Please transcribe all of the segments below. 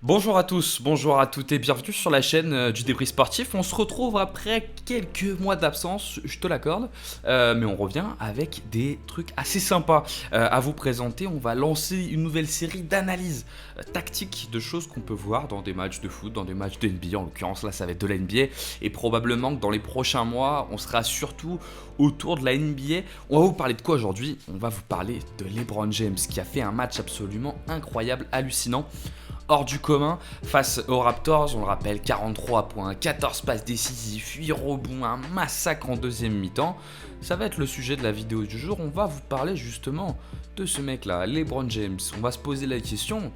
Bonjour à tous, bonjour à toutes et bienvenue sur la chaîne du Débris Sportif. On se retrouve après quelques mois d'absence, je te l'accorde, mais on revient avec des trucs assez sympas à vous présenter. On va lancer une nouvelle série d'analyses tactiques de choses qu'on peut voir dans des matchs de foot, dans des matchs de NBA. En l'occurrence, là, ça va être de la NBA et probablement que dans les prochains mois, on sera surtout autour de la NBA. On va vous parler de quoi aujourd'hui? On va vous parler de LeBron James qui a fait un match absolument incroyable, hallucinant, hors du commun face aux Raptors. On le rappelle, 43 points, 14 passes décisives, 8 rebonds, un massacre en deuxième mi-temps. Ça va être le sujet de la vidéo du jour. On va vous parler justement de ce mec-là, LeBron James. On va se poser la question,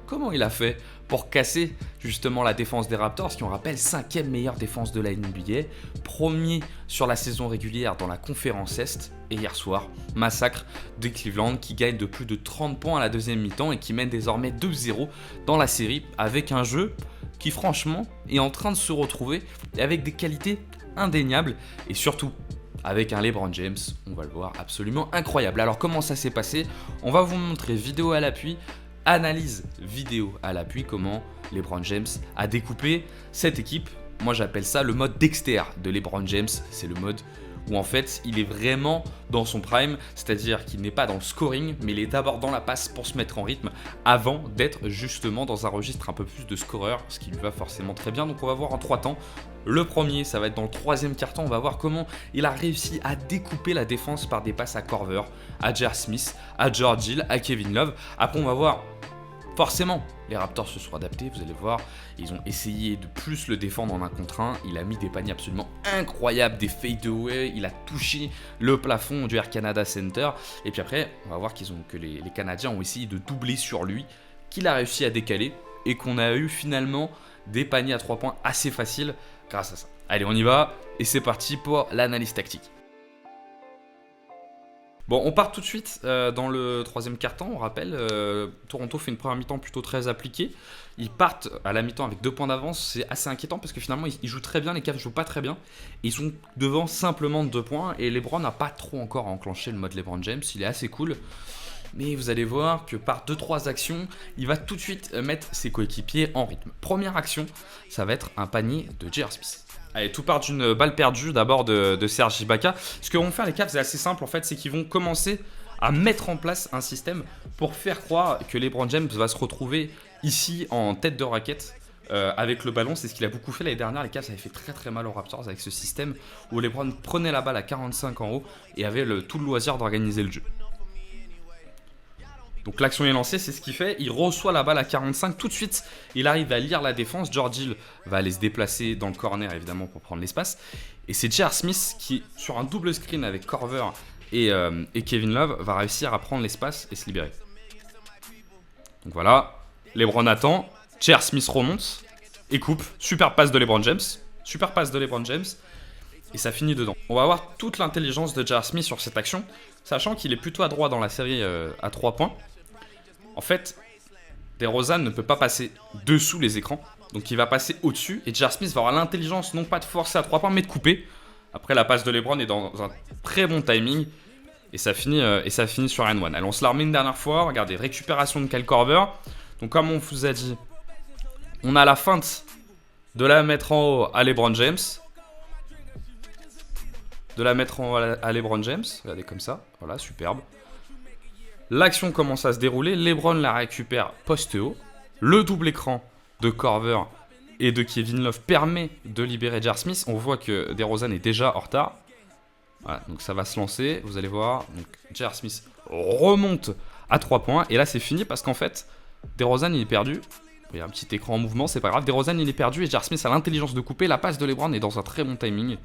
comment il a fait pour casser justement la défense des Raptors, qui on rappelle 5e meilleure défense de la NBA, premier sur la saison régulière dans la conférence Est, et hier soir, massacre de Cleveland qui gagne de plus de 30 points à la deuxième mi-temps et qui mène désormais 2-0 dans la série avec un jeu qui franchement est en train de se retrouver avec des qualités indéniables et surtout avec un LeBron James, on va le voir, absolument incroyable. Alors comment ça s'est passé? On va vous montrer vidéo à l'appui, analyse vidéo à l'appui, comment LeBron James a découpé cette équipe. Moi j'appelle ça le mode Dexter de LeBron James, c'est le mode où en fait il est vraiment dans son prime, c'est-à-dire qu'il n'est pas dans le scoring, mais il est d'abord dans la passe pour se mettre en rythme avant d'être justement dans un registre un peu plus de scoreur, ce qui lui va forcément très bien. Donc on va voir en 3 temps. Le premier, ça va être dans le troisième quart-temps, on va voir comment il a réussi à découper la défense par des passes à Korver, à J.R. Smith, à George Hill, à Kevin Love. Après on va voir, forcément, les Raptors se sont adaptés, vous allez voir, ils ont essayé de plus le défendre en 1 contre 1, il a mis des paniers absolument incroyables, des fadeaway, il a touché le plafond du Air Canada Center, et puis après, on va voir que les Canadiens ont essayé de doubler sur lui, qu'il a réussi à décaler, et qu'on a eu finalement des paniers à 3 points assez faciles grâce à ça. Allez, on y va, et c'est parti pour l'analyse tactique. Bon, on part tout de suite dans le troisième quart-temps. On rappelle, Toronto fait une première mi-temps plutôt très appliquée. Ils partent à la mi-temps avec 2 points d'avance. C'est assez inquiétant parce que finalement, ils jouent très bien. Les Cavs ne jouent pas très bien. Ils sont devant simplement de 2 points. Et LeBron n'a pas trop encore enclenché le mode LeBron James. Il est assez cool. Mais vous allez voir que par 2-3 actions, il va tout de suite mettre ses coéquipiers en rythme. Première action, ça va être un panier de J.R. Smith. Allez, tout part d'une balle perdue d'abord de Serge Ibaka. Ce que vont faire les Cavs, c'est assez simple en fait, c'est qu'ils vont commencer à mettre en place un système pour faire croire que LeBron James va se retrouver ici en tête de raquette avec le ballon. C'est ce qu'il a beaucoup fait l'année dernière. Les Cavs avaient fait très très mal aux Raptors avec ce système où LeBron prenait la balle à 45 en haut et avait tout le loisir d'organiser le jeu. Donc l'action est lancée, c'est ce qu'il fait, il reçoit la balle à 45, tout de suite il arrive à lire la défense, George Hill va aller se déplacer dans le corner évidemment pour prendre l'espace, et c'est J.R. Smith qui sur un double screen avec Korver et Kevin Love va réussir à prendre l'espace et se libérer. Donc voilà, LeBron attend, J.R. Smith remonte et coupe, super passe de LeBron James, et ça finit dedans. On va voir toute l'intelligence de J.R. Smith sur cette action, sachant qu'il est plutôt adroit dans la série à 3 points. En fait, DeRozan ne peut pas passer dessous les écrans, donc il va passer au-dessus, et J.R. Smith va avoir l'intelligence non pas de forcer à 3 points, mais de couper. Après, la passe de LeBron est dans un très bon timing, et ça finit sur un 1. Allez, on se la remet une dernière fois, regardez, récupération de Kyle Korver. Donc comme on vous a dit, on a la feinte de la mettre en haut à LeBron James. Regardez comme ça, voilà, superbe. L'action commence à se dérouler, LeBron la récupère poste haut. Le double écran de Korver et de Kevin Love permet de libérer J.R. Smith. On voit que DeRozan est déjà en retard. Voilà, donc ça va se lancer, vous allez voir. Donc J.R. Smith remonte à 3 points. Et là c'est fini parce qu'en fait, DeRozan il est perdu. Il y a un petit écran en mouvement, c'est pas grave. DeRozan il est perdu et J.R. Smith a l'intelligence de couper. La passe de LeBron est dans un très bon timing.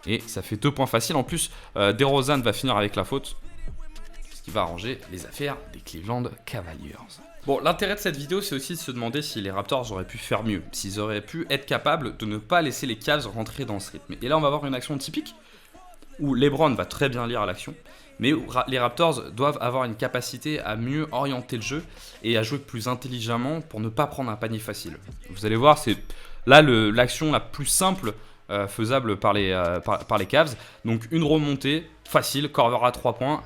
Et ça fait 2 points faciles. En plus, DeRozan va finir avec la faute, ce qui va arranger les affaires des Cleveland Cavaliers. Bon, l'intérêt de cette vidéo, c'est aussi de se demander si les Raptors auraient pu faire mieux, s'ils auraient pu être capables de ne pas laisser les Cavs rentrer dans ce rythme. Et là, on va avoir une action typique où LeBron va très bien lire l'action, mais où les Raptors doivent avoir une capacité à mieux orienter le jeu et à jouer plus intelligemment pour ne pas prendre un panier facile. Vous allez voir, c'est là l'action la plus simple faisable par les Cavs. Donc une remontée facile, Korver à 3 points.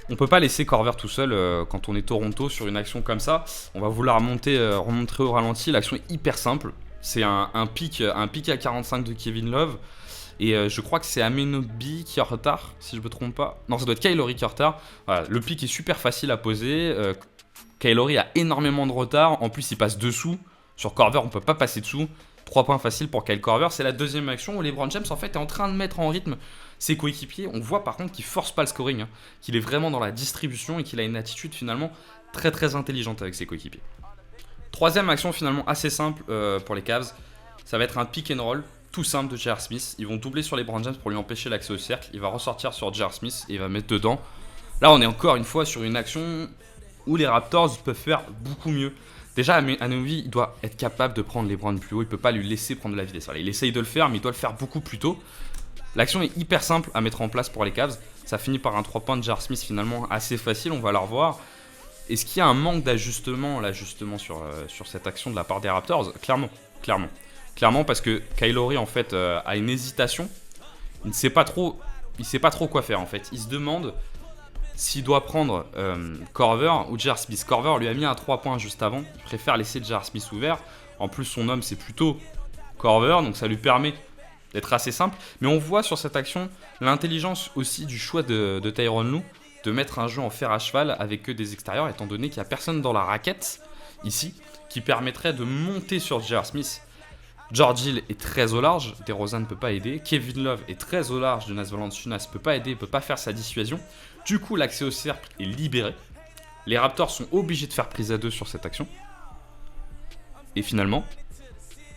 On peut pas laisser Corver tout seul quand on est Toronto sur une action comme ça. On va vouloir remonter au ralenti. L'action est hyper simple. C'est un pick à 45 de Kevin Love. Et je crois que c'est Amenobi qui est en retard, si je me trompe pas. Non, ça doit être Kylori qui est en retard. Voilà, le pick est super facile à poser. Kylori a énormément de retard. En plus, il passe dessous. Sur Corver, on peut pas passer dessous. 3 points faciles pour Kyle Korver. C'est la deuxième action où LeBron James en fait est en train de mettre en rythme ses coéquipiers. On voit par contre qu'il force pas le scoring, hein, qu'il est vraiment dans la distribution et qu'il a une attitude finalement très très intelligente avec ses coéquipiers. Troisième action finalement assez simple pour les Cavs. Ça va être un pick and roll tout simple de J.R. Smith. Ils vont doubler sur LeBron James pour lui empêcher l'accès au cercle. Il va ressortir sur J.R. Smith et il va mettre dedans. Là on est encore une fois sur une action où les Raptors peuvent faire beaucoup mieux. Déjà, Anunoby, il doit être capable de prendre LeBron plus haut. Il ne peut pas lui laisser prendre de la vitesse. Il essaye de le faire, mais il doit le faire beaucoup plus tôt. L'action est hyper simple à mettre en place pour les Cavs. Ça finit par un 3 points de J.R. Smith finalement assez facile. On va le revoir. Est-ce qu'il y a un manque d'ajustement là justement sur cette action de la part des Raptors? Clairement parce que Kylori en fait a une hésitation. Il ne sait pas trop quoi faire en fait. Il se demande s'il doit prendre Korver ou J.R. Smith. Korver lui a mis un 3 points juste avant. Il préfère laisser J.R. Smith ouvert. En plus, son homme, c'est plutôt Korver. Donc ça lui permet d'être assez simple. Mais on voit sur cette action l'intelligence aussi du choix de Tyronn Lue de mettre un jeu en fer à cheval avec que des extérieurs, étant donné qu'il n'y a personne dans la raquette, ici, qui permettrait de monter sur J.R. Smith. George Hill est très au large, DeRozan ne peut pas aider. Kevin Love est très au large, Jonas Valanciunas ne peut pas aider, ne peut pas faire sa dissuasion. Du coup, l'accès au cercle est libéré. Les Raptors sont obligés de faire prise à 2 sur cette action. Et finalement,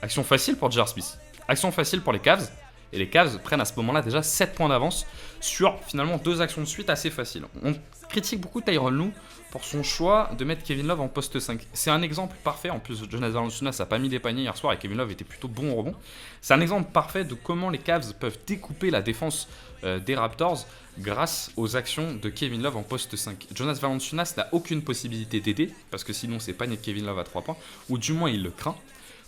action facile pour J.R. Smith. Action facile pour les Cavs. Et les Cavs prennent à ce moment-là déjà 7 points d'avance sur finalement 2 actions de suite assez faciles. On critique beaucoup Tyronn Lue pour son choix de mettre Kevin Love en poste 5. C'est un exemple parfait. En plus, Jonas Valanciunas n'a pas mis des paniers hier soir et Kevin Love était plutôt bon au rebond. C'est un exemple parfait de comment les Cavs peuvent découper la défense des Raptors grâce aux actions de Kevin Love en poste 5. Jonas Valanciunas n'a aucune possibilité d'aider parce que sinon c'est panier de Kevin Love à 3 points, ou du moins il le craint.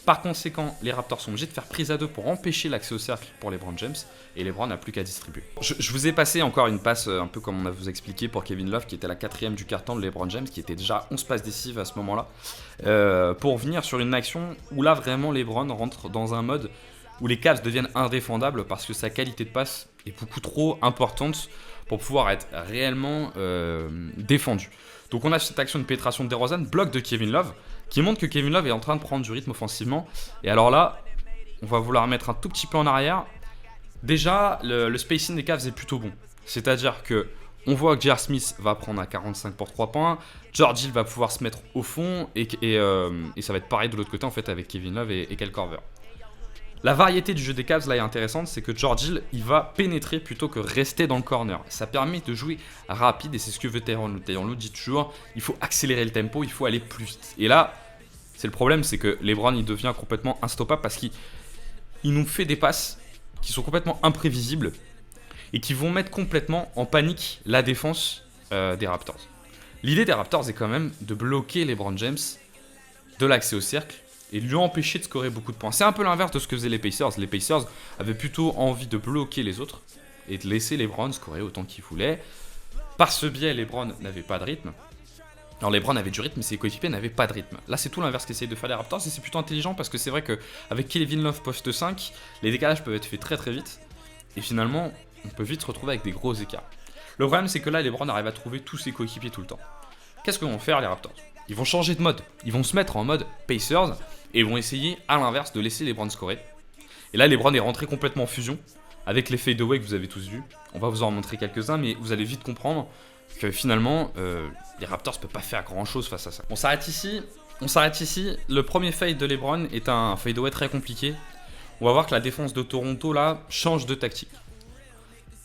Par conséquent, les Raptors sont obligés de faire prise à 2 pour empêcher l'accès au cercle pour LeBron James, et LeBron n'a plus qu'à distribuer. Je vous ai passé encore une passe, un peu comme on a vous expliqué pour Kevin Love, qui était la 4ème du carton de LeBron James, qui était déjà 11 passes décisives à ce moment-là, pour venir sur une action où là vraiment LeBron rentre dans un mode où les Cavs deviennent indéfendables parce que sa qualité de passe est beaucoup trop importante pour pouvoir être réellement défendu. Donc on a cette action de pénétration de DeRozan, bloc de Kevin Love, qui montre que Kevin Love est en train de prendre du rythme offensivement. Et alors là, on va vouloir mettre un tout petit peu en arrière. Déjà, le spacing des Cavs est plutôt bon. C'est-à-dire que on voit que J.R. Smith va prendre à 45 pour 3 points. George Hill va pouvoir se mettre au fond. Et ça va être pareil de l'autre côté en fait avec Kevin Love et Kyle Korver. La variété du jeu des Cavs là est intéressante, c'est que George Hill il va pénétrer plutôt que rester dans le corner. Ça permet de jouer rapide et c'est ce que veut Tyronn Lue. Tyronn Lue dit toujours il faut accélérer le tempo, il faut aller plus vite. Et là, c'est le problème, c'est que LeBron il devient complètement instoppable parce qu'il nous fait des passes qui sont complètement imprévisibles et qui vont mettre complètement en panique la défense des Raptors. L'idée des Raptors est quand même de bloquer LeBron James de l'accès au cercle et lui empêcher de scorer beaucoup de points. C'est un peu l'inverse de ce que faisaient les Pacers. Les Pacers avaient plutôt envie de bloquer les autres et de laisser LeBron scorer autant qu'il voulait. Par ce biais, LeBron n'avait pas de rythme. Alors LeBron avait du rythme, mais ses coéquipiers n'avaient pas de rythme. Là, c'est tout l'inverse qu'essayent de faire les Raptors et c'est plutôt intelligent parce que c'est vrai qu'avec Kevin Love poste 5, les décalages peuvent être faits très très vite et finalement, on peut vite se retrouver avec des gros écarts. Le problème, c'est que là, LeBron arrive à trouver tous ses coéquipiers tout le temps. Qu'est-ce que vont faire les Raptors? Ils vont changer de mode. Ils vont se mettre en mode Pacers et vont essayer à l'inverse de laisser LeBron scorer. Et là, LeBron est rentré complètement en fusion avec les fadeaway que vous avez tous vus. On va vous en montrer quelques-uns, mais vous allez vite comprendre que finalement, les Raptors ne peuvent pas faire grand-chose face à ça. On s'arrête ici. Le premier fade de LeBron est un fadeaway très compliqué. On va voir que la défense de Toronto là change de tactique.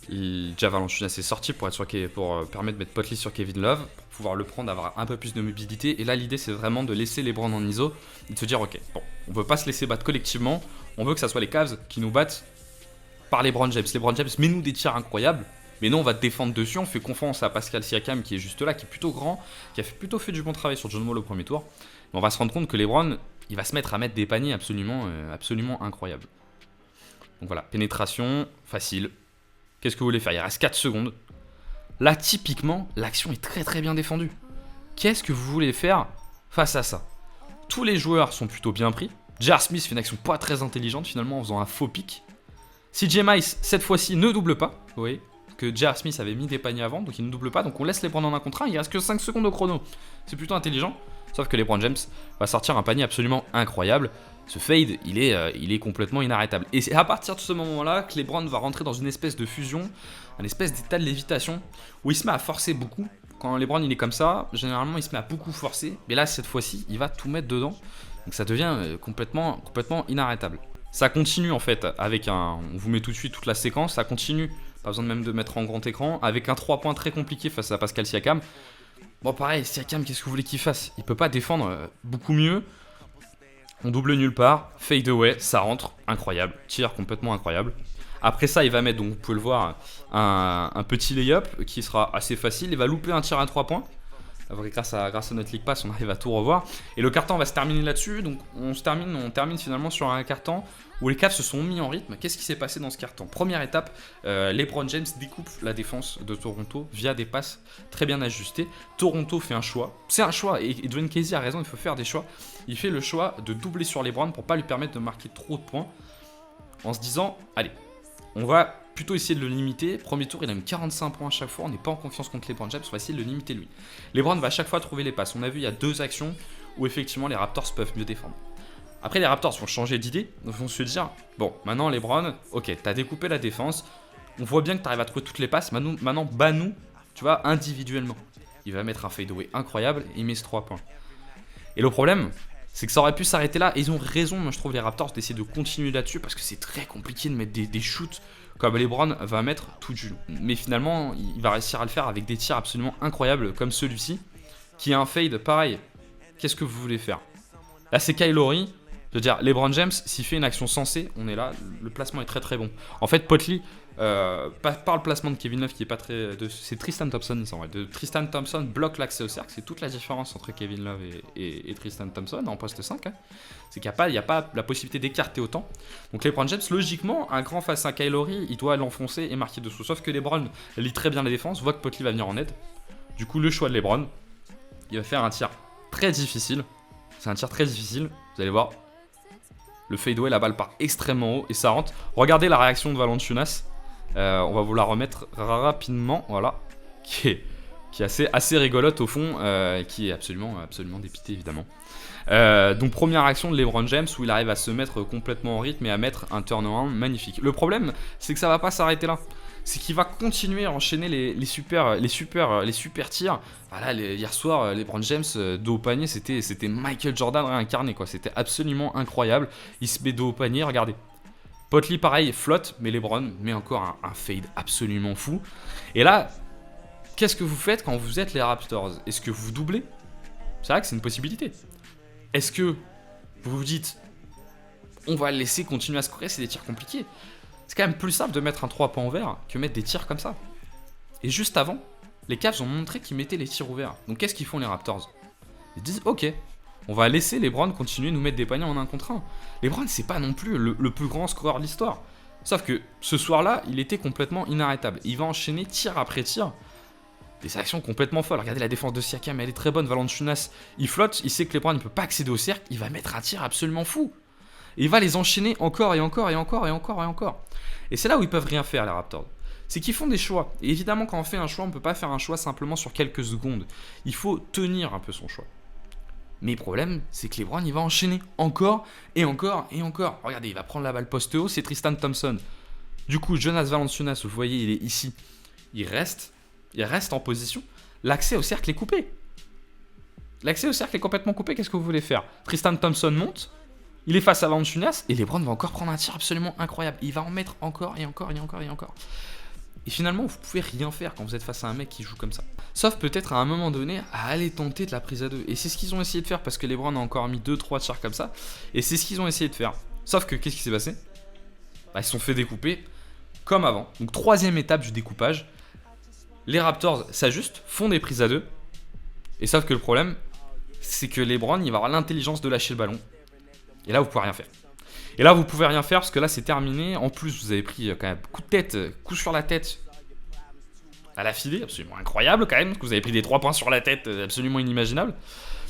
Déjà Valanciunas est sorti pour permettre de mettre Potley sur Kevin Love, pour pouvoir le prendre, avoir un peu plus de mobilité. Et là, l'idée, c'est vraiment de laisser LeBron en ISO et de se dire, ok, bon, on ne peut pas se laisser battre collectivement. On veut que ça soit les Cavs qui nous battent par LeBron James. LeBron James met nous des tirs incroyables, mais nous, on va défendre dessus. On fait confiance à Pascal Siakam qui est juste là, qui est plutôt grand, qui a plutôt fait du bon travail sur John Wall au premier tour. Mais on va se rendre compte que LeBron, il va se mettre à mettre des paniers absolument incroyables. Donc voilà, pénétration, facile. Qu'est-ce que vous voulez faire? Il reste 4 secondes. Là, typiquement, l'action est très très bien défendue. Qu'est-ce que vous voulez faire face à ça? Tous les joueurs sont plutôt bien pris. J.R. Smith fait une action pas très intelligente finalement en faisant un faux pick. CJ Mice, cette fois-ci, ne double pas. Vous voyez que J.R. Smith avait mis des paniers avant, donc il ne double pas. Donc on laisse les prendre en un contre un. Il reste que 5 secondes au chrono. C'est plutôt intelligent. Sauf que LeBron James va sortir un panier absolument incroyable. Ce fade, il est complètement inarrêtable. Et c'est à partir de ce moment-là que LeBron va rentrer dans une espèce de fusion, un espèce d'état de lévitation, où il se met à forcer beaucoup. Quand LeBron il est comme ça, généralement il se met à beaucoup forcer. Mais là, cette fois-ci, il va tout mettre dedans. Donc ça devient complètement inarrêtable. Ça continue en fait avec un... On vous met tout de suite toute la séquence. Ça continue, pas besoin même de mettre en grand écran, avec un 3 points très compliqué face à Pascal Siakam. Bon pareil, Siakam, qu'est-ce que vous voulez qu'il fasse? Il peut pas défendre beaucoup mieux. On double nulle part, fade away, ça rentre, incroyable, tir complètement incroyable. Après ça, il va mettre, donc vous pouvez le voir, un petit layup qui sera assez facile. Il va louper un tir à 3 points. Grâce à notre League Pass, on arrive à tout revoir. Et le carton va se terminer là-dessus. Donc on termine finalement sur un carton où les Cavs se sont mis en rythme. Qu'est-ce qui s'est passé dans ce carton? Première étape, LeBron James découpe la défense de Toronto via des passes très bien ajustées. Toronto fait un choix. C'est un choix, et Dwayne Casey a raison, il faut faire des choix. Il fait le choix de doubler sur LeBron pour pas lui permettre de marquer trop de points. En se disant, allez, on va plutôt essayer de le limiter. Premier tour, il a mis 45 points à chaque fois. On n'est pas en confiance contre LeBron James. On va essayer de le limiter lui. LeBron va à chaque fois trouver les passes. On a vu, il y a 2 actions où effectivement les Raptors peuvent mieux défendre. Après, les Raptors vont changer d'idée. Ils vont se dire, bon, maintenant LeBron, ok, t'as découpé la défense. On voit bien que t'arrives à trouver toutes les passes. Maintenant bats-nous, tu vois, individuellement. Il va mettre un fadeaway incroyable et il met ce 3 points. Et le problème, c'est que ça aurait pu s'arrêter là. Et ils ont raison, moi je trouve, les Raptors, d'essayer de continuer là-dessus parce que c'est très compliqué de mettre des shoots comme LeBron va mettre tout du long. Mais finalement, il va réussir à le faire avec des tirs absolument incroyables comme celui-ci, qui est un fade pareil. Qu'est-ce que vous voulez faire? Là, c'est Kyle Lowry. Je veux dire, LeBron James, s'il fait une action sensée, on est là, le placement est très très bon. En fait, Potley, par le placement de Kevin Love qui est pas très... c'est Tristan Thompson, il semble. Tristan Thompson bloque l'accès au cercle. C'est toute la différence entre Kevin Love et Tristan Thompson en poste 5. Hein. C'est qu'il n'y a pas la possibilité d'écarter autant. Donc LeBron James, logiquement, un grand face à Kyle Lowry, il doit l'enfoncer et marquer dessous. Sauf que LeBron lit très bien la défense, voit que Potley va venir en aide. Du coup, le choix de LeBron, il va faire un tir très difficile. C'est un tir très difficile, vous allez voir. Le fadeaway, la balle part extrêmement haut et ça rentre. Regardez la réaction de Valanciunas. On va vous la remettre rapidement, voilà, qui est assez rigolote au fond, qui est absolument dépité évidemment. Donc première action de LeBron James où il arrive à se mettre complètement en rythme et à mettre un turnaround magnifique. Le problème, c'est que ça va pas s'arrêter là. C'est qu'il va continuer à enchaîner les super tirs. Voilà, hier soir, LeBron James, dos au panier, c'était Michael Jordan réincarné, quoi. C'était absolument incroyable. Il se met dos au panier, regardez. Potley, pareil, flotte, mais LeBron met encore un fade absolument fou. Et là, qu'est-ce que vous faites quand vous êtes les Raptors? Est-ce que vous doublez? C'est vrai que c'est une possibilité. Est-ce que vous vous dites, on va le laisser continuer à scorer, c'est des tirs compliqués? C'est quand même plus simple de mettre un 3 points ouverts que mettre des tirs comme ça. Et juste avant, les Cavs ont montré qu'ils mettaient les tirs ouverts. Donc qu'est-ce qu'ils font les Raptors? Ils disent, ok, on va laisser LeBron continuer de nous mettre des paniers en 1 contre 1. LeBron, c'est pas non plus le plus grand scoreur de l'histoire. Sauf que ce soir-là, il était complètement inarrêtable. Il va enchaîner tir après tir. Des actions complètement folles. Regardez la défense de Siakam, elle est très bonne. Valanciunas, il flotte, il sait que LeBron ne peut pas accéder au cercle. Il va mettre un tir absolument fou. Et il va les enchaîner encore et encore et encore et encore et encore. Et c'est là où ils peuvent rien faire, les Raptors. C'est qu'ils font des choix. Et évidemment, quand on fait un choix, on ne peut pas faire un choix simplement sur quelques secondes. Il faut tenir un peu son choix. Mais le problème, c'est que LeBron, il va enchaîner encore et encore et encore. Regardez, il va prendre la balle poste haut, c'est Tristan Thompson. Du coup, Jonas Valanciunas, vous voyez, il est ici. Il reste en position. L'accès au cercle est coupé. L'accès au cercle est complètement coupé. Qu'est-ce que vous voulez faire? Tristan Thompson monte. Il est face à Valanciunas et LeBron va encore prendre un tir absolument incroyable. Il va en mettre encore et encore et encore et encore. Et finalement, vous pouvez rien faire quand vous êtes face à un mec qui joue comme ça. Sauf peut-être à un moment donné à aller tenter de la prise à 2. Et c'est ce qu'ils ont essayé de faire parce que LeBron a encore mis 2-3 tirs comme ça. Et c'est ce qu'ils ont essayé de faire. Sauf que qu'est-ce qui s'est passé? Ils se sont fait découper comme avant. Donc 3e étape du découpage. Les Raptors s'ajustent, font des prises à 2. Et sauf que le problème, c'est que LeBron, il va avoir l'intelligence de lâcher le ballon. Et là, vous pouvez rien faire. Et là, vous pouvez rien faire parce que là, c'est terminé. En plus, vous avez pris quand même coup de tête, coup sur la tête. à la filée, absolument incroyable quand même, parce que vous avez pris des 3 points sur la tête, absolument inimaginable.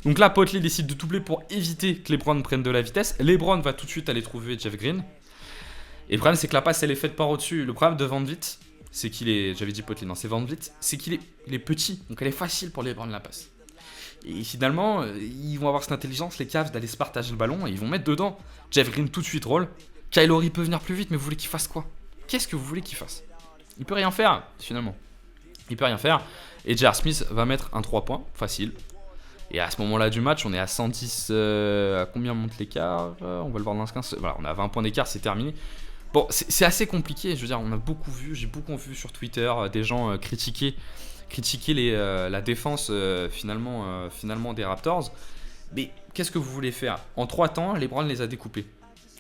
Donc là, Potley décide de doubler pour éviter que LeBron prenne de la vitesse. LeBron va tout de suite aller trouver Jeff Green. Et le problème, c'est que la passe, elle est faite par au-dessus. Le problème de Van Vliet, c'est qu'il est... J'avais dit Potley, non, c'est Van Vliet. C'est qu'il est petit, donc elle est facile pour LeBron la passe. Et finalement, ils vont avoir cette intelligence, les Cavs, d'aller se partager le ballon et ils vont mettre dedans. Jeff Green tout de suite roll. Kyle Lowry peut venir plus vite, mais vous voulez qu'il fasse quoi? Qu'est-ce que vous voulez qu'il fasse? Il peut rien faire, finalement. Il peut rien faire. Et J.R. Smith va mettre un 3 points, facile. Et à ce moment-là du match, on est à 110. À combien monte l'écart? On va le voir dans ce 15. Voilà, on a 20 points d'écart, c'est terminé. Bon, c'est assez compliqué. Je veux dire, on a beaucoup vu, j'ai beaucoup vu sur Twitter des gens critiquer la défense finalement des Raptors. Mais qu'est-ce que vous voulez faire? En 3 temps, LeBron les a découpés.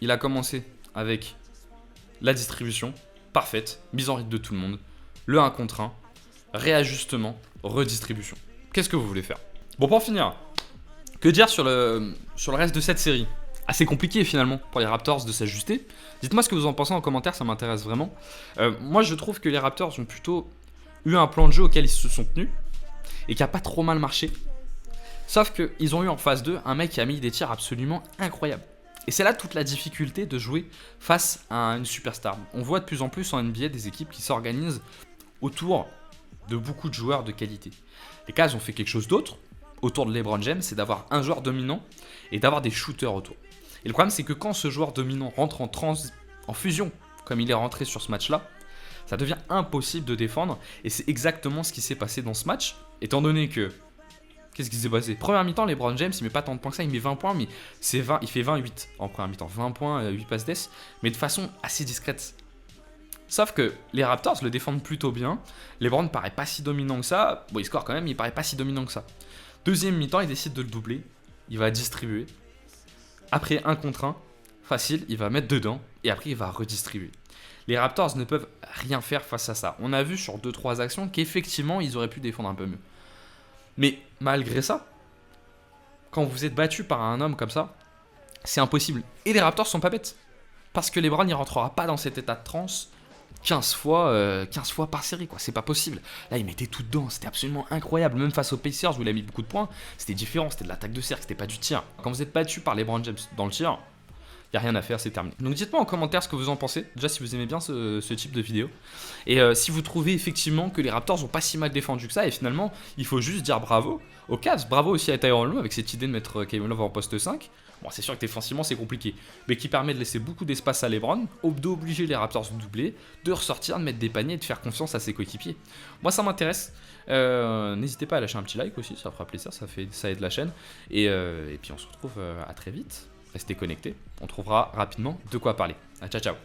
Il a commencé avec la distribution parfaite, mise en rythme de tout le monde, le 1 contre 1, réajustement, redistribution. Qu'est-ce que vous voulez faire? Bon, pour finir, que dire sur le reste de cette série? Assez compliqué finalement pour les Raptors de s'ajuster. Dites-moi ce que vous en pensez en commentaire, ça m'intéresse vraiment. Moi je trouve que les Raptors ont plutôt eu un plan de jeu auquel ils se sont tenus et qui a pas trop mal marché. Sauf qu'ils ont eu en phase 2 un mec qui a mis des tirs absolument incroyables. Et c'est là toute la difficulté de jouer face à une superstar. On voit de plus en plus en NBA des équipes qui s'organisent autour de beaucoup de joueurs de qualité. Les Cavs ont fait quelque chose d'autre autour de LeBron James, c'est d'avoir un joueur dominant et d'avoir des shooters autour. Et le problème, c'est que quand ce joueur dominant rentre en fusion, comme il est rentré sur ce match-là, ça devient impossible de défendre. Et c'est exactement ce qui s'est passé dans ce match, étant donné que... Qu'est-ce qui s'est passé? Première mi-temps, LeBron James, il met pas tant de points que ça, il met 20 points, mais il fait 28 en première mi-temps. 20 points, 8 passes d'ess, mais de façon assez discrète. Sauf que les Raptors le défendent plutôt bien. LeBron ne paraît pas si dominant que ça. Bon, il score quand même, mais il paraît pas si dominant que ça. Deuxième mi-temps, il décide de le doubler. Il va distribuer. Après 1 contre 1, facile, il va mettre dedans. Et après, il va redistribuer. Les Raptors ne peuvent rien faire face à ça. On a vu sur 2-3 actions qu'effectivement, ils auraient pu défendre un peu mieux. Mais malgré ça, quand vous êtes battu par un homme comme ça, c'est impossible. Et les Raptors sont pas bêtes. Parce que LeBron, il rentrera pas dans cet état de transe 15 fois par série, quoi. C'est pas possible. Là, il mettait tout dedans. C'était absolument incroyable. Même face aux Pacers où il a mis beaucoup de points, c'était différent. C'était de l'attaque de cercle, c'était pas du tir. Quand vous êtes battu par LeBron James dans le tir, il n'y a rien à faire, c'est terminé. Donc dites-moi en commentaire ce que vous en pensez. Déjà, si vous aimez bien ce type de vidéo. Et si vous trouvez effectivement que les Raptors n'ont pas si mal défendu que ça. Et finalement, il faut juste dire bravo aux Cavs. Bravo aussi à Tyronn Lue avec cette idée de mettre Kevin Love en poste 5. Bon, c'est sûr que défensivement, c'est compliqué. Mais qui permet de laisser beaucoup d'espace à LeBron, d'obliger les Raptors de doubler, de ressortir, de mettre des paniers et de faire confiance à ses coéquipiers. Moi, ça m'intéresse. N'hésitez pas à lâcher un petit like aussi, ça fera plaisir, ça aide la chaîne. Et puis, on se retrouve à très vite. Restez connectés, on trouvera rapidement de quoi parler. Ciao, ciao.